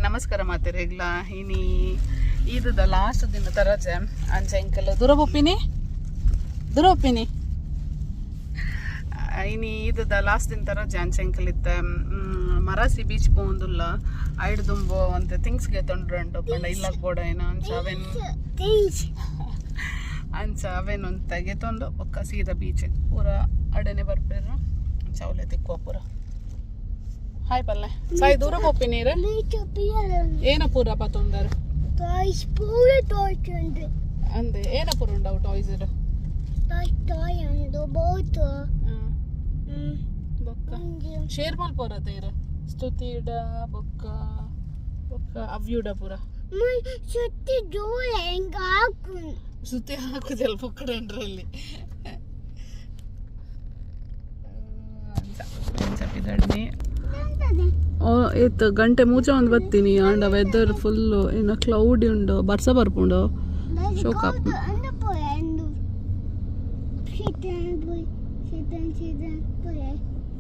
ನಮಸ್ಕಾರ ಮಾತೆರೆಗ್ಲ ಇನಿ ಈದ ಲಾಸ್ಟ್ ದಿನ ತರಜೆ ಅಂಚ ಎಂಕಲ್ ದೂರ ಒಪ್ಪಿನಿ ಇನಿ ಈದ ಲಾಸ್ಟ್ ದಿನ ತರಜೆ ಅಂಚ ಎಂಕಲ್ ಇತ್ತ ಮರಾಸಿ ಬೀಚ್ ಪೋಂದುಲ್ಲ ಐಡ್ ದುಂಬು ಅಂತ ಥಿಂಗ್ಸ್ಗೆ ತೊಂಡ್ರಂಟು ಪಂಡ ಇಲ್ಲ ಕೂಡ ಏನ ಅಂಚ ಅವೇನು ಅಂತ ತೆಗೆತೊಂದು ಒಕ್ಕ ಸೀದಾ ಬೀಚ್ ಪೂರ ಅಡನೆ ಬರ್ಬೇರು ಚೌಲೆ ತಿಕ್ಕುವ ಪೂರ ಹಾಯ್ ಪಲ್ಲೆ ಸಾಯಿ ದೂರ ಹೋಪಿ ನೀರು ಏನ ಪೂರ ಪತ್ತೊಂದರು ಅಂದೆ ಏನ ಪೂರ ಉಂಡವು ಟಾಯ್ಸ್ ಬೊಕ್ಕ ಶೇರ್ ಮಾಲ್ ಪೂರ ತೇರ ಸ್ತುತಿಡ ಬೊಕ್ಕ ಬೊಕ್ಕ ಅವ್ಯುಡ ಪೂರ ಸುತ್ತಿ ಹಾಕುದಲ್ಲ ಪೊಕ್ಕಡಂಡ್ರಲ್ಲಿ ಚಪ್ಪಿದಣ್ಣಿ ಏತ್ ಗಂಟೆ ಮೂಚ ಒಂದು ಬರ್ತೀನಿ ಅಂಡ ವೆದರ್ ಫುಲ್ಲು ಇನ್ನು ಕ್ಲೌಡಿ ಉಂಡು ಬರ್ಸ ಬರ್ಪುಂಡು ಶೋಕಾಪ್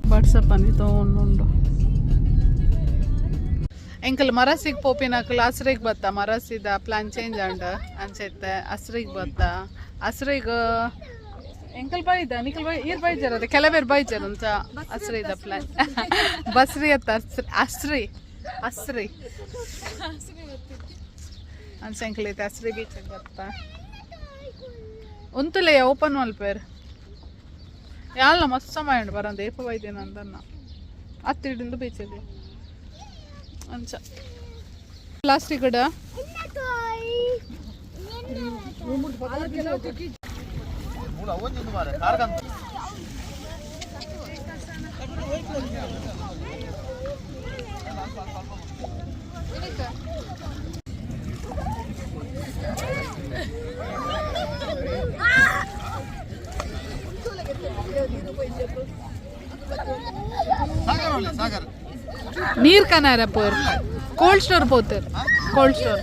ಬರ್ಸ ಪನಿ ತಗೊಂಡು ಎಂಕಲ್ ಮರಸಿಗೆ ಪೋಪಿನಕಲ್ ಹಸ್ರಿಗೆ ಬತ್ತ ಮರಸಿದ ಪ್ಲಾನ್ ಚೇಂಜ್ ಅಂಡ ಅಂಚೈತೆ ಹಸ್ರಿಗೆ ಬತ್ತ ಹಸ್ರಿಗೆ ಎಂಕಲ್ ಬಾಯ್ದ ನಿಕಲ್ ಬಾಯ್ ಈರ್ ಬಾಯ್ಜರ್ ಅದೇ ಕೆಲವೇರ್ ಬಾಯ್ಜರ್ ಅಂತ ಹಸ್ರಿದ ಪ್ಲಾನ್ ಬಸ್ರಿ ಅತ್ತ ಹಸ್ರಿ ಅಂಚ ಎಂಕಲ್ ಐತೆ ಹಸ್ರಿ ಬೀಚಿಗೆ ಬತ್ತ ಒಂತುಲೆ ಓಪನ್ ಮಲ್ಪೇರ್ ಯಾಲ್ಲ ಮಸ್ತ್ ಸಮಯ ಉಂಡು ಬರಂದ ಏಪ ಬೈದೇನ ಅಂತನ್ನ ಹತ್ತಿಡಿಂದು ಬೀಚಲ್ಲಿ ಅಂಚ ಪ್ಲಾಸ್ಟಿಕ್ ಗಿಡ ನೀರ್ ಕನಾರ ಪೋರ್ ಕೋಲ್ಡ್ ಸ್ಟೋರ್ పోతారు కోల్డ్ స్టోర్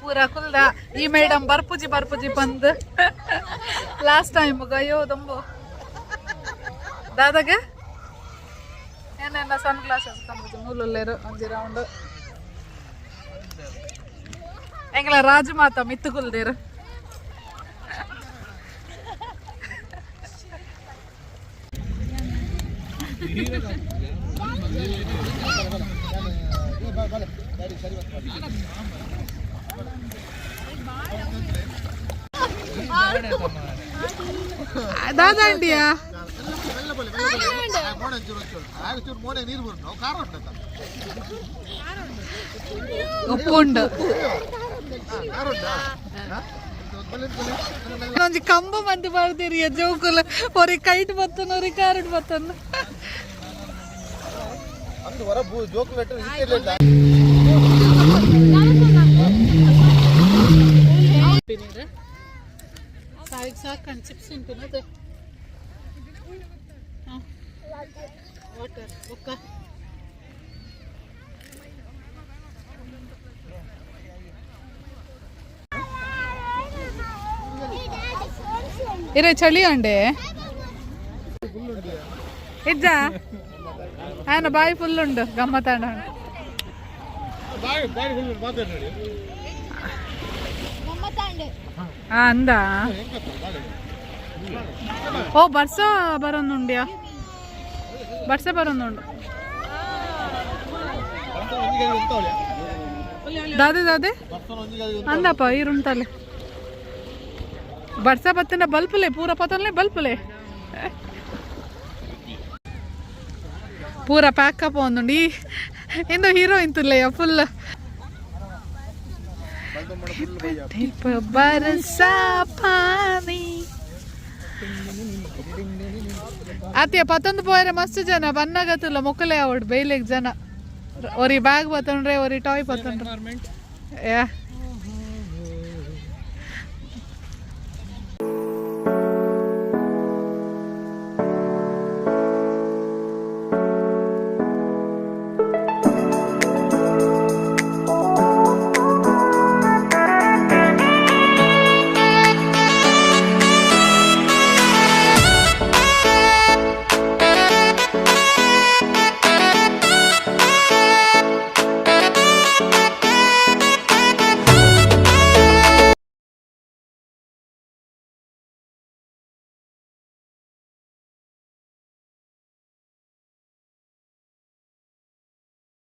ಪೂರ ಕುಲ್ದ ಈ ಮೇಡಮ್ ಬರ್ಪುಜಿ ಬಂದ್ ಲಾಸ್ಟ್ ಟೈಮ್ ಅಯ್ಯೋ ದಂಬು ದಾದಾಗ ಏನೇನ ಸನ್ ಗ್ಲಾಸಸ್ ಕಂಬುಜಿ ಮೂಲಲ್ಲೇರು ಒಂಜಿ ರೌಂಡ್ ಎಂಗ್ಲ ರಾಜಮಾತ ಮಿತ್ತು ಕುಲ್ದೇರು ದಾದಾ ಅಂಡಿಯಾ ಒಪ್ಪುಂಡು ಒಂಜಿ ಕಂಬ ಮಂದಿ ಬರ್ದಿರಿ ಜೋಕುಲ ಒರಿ ಕೈಟ್ ಬತ್ತನ ಒರಿ ಕಾರಡ್ ಬತ್ತನ ಸಾಕಂಡ್ ಚಿಪ್ಸ್ ಉಂಟು ವಾಟರ್ ಒಕ್ಕ ಇರೇ ಚಳಿ ಅಂಡೆ ಇಜ್ಜ ಆನ ಬಾಯಿ ಫುಲ್ ಉಂಡು ಗಮ್ಮತ್ತಾಂಡ ಅಂದ ಓ ಬರ್ಸ ಬರೋಂದುಂಡ್ಯಾ ಬರ್ಸ ಬರೋಂದುಂಡು ದಾದೆ ಅಂದಪ್ಪ ಈರುಂಟಲೆ ಬರ್ಸ ಬತ್ತನ ಬಲ್ಪಲೆ ಪೂರ ಪತನ್ಲೆ ಬಲ್ಪಲೆ ಪೂರ ಪ್ಯಾಕಪ್ ಒಂದುಂಡು ಇಂದು ಹೀರೋಯಿನ್ ತುಲ್ಲೆಯ ಫುಲ್ ಬರ್ಸಾ ಪಾನಿ ಆತಿಯ ಪತ್ತೊಂದು ಪೋಯರೆ ಮಸ್ತ್ ಜನ ಬನ್ನಾಗತ್ತಲ್ಲ ಮೊಕ್ಕಲೆ ಅವಡ್ ಬೈಲೆಗ್ ಜನ ಒರಿ ಬ್ಯಾಗ್ ಬತ್ತಂಡ್ರೆ ಒರಿ ಟಾಯ್ ಬತ್ತಂಡ್ರೆ ಯಾ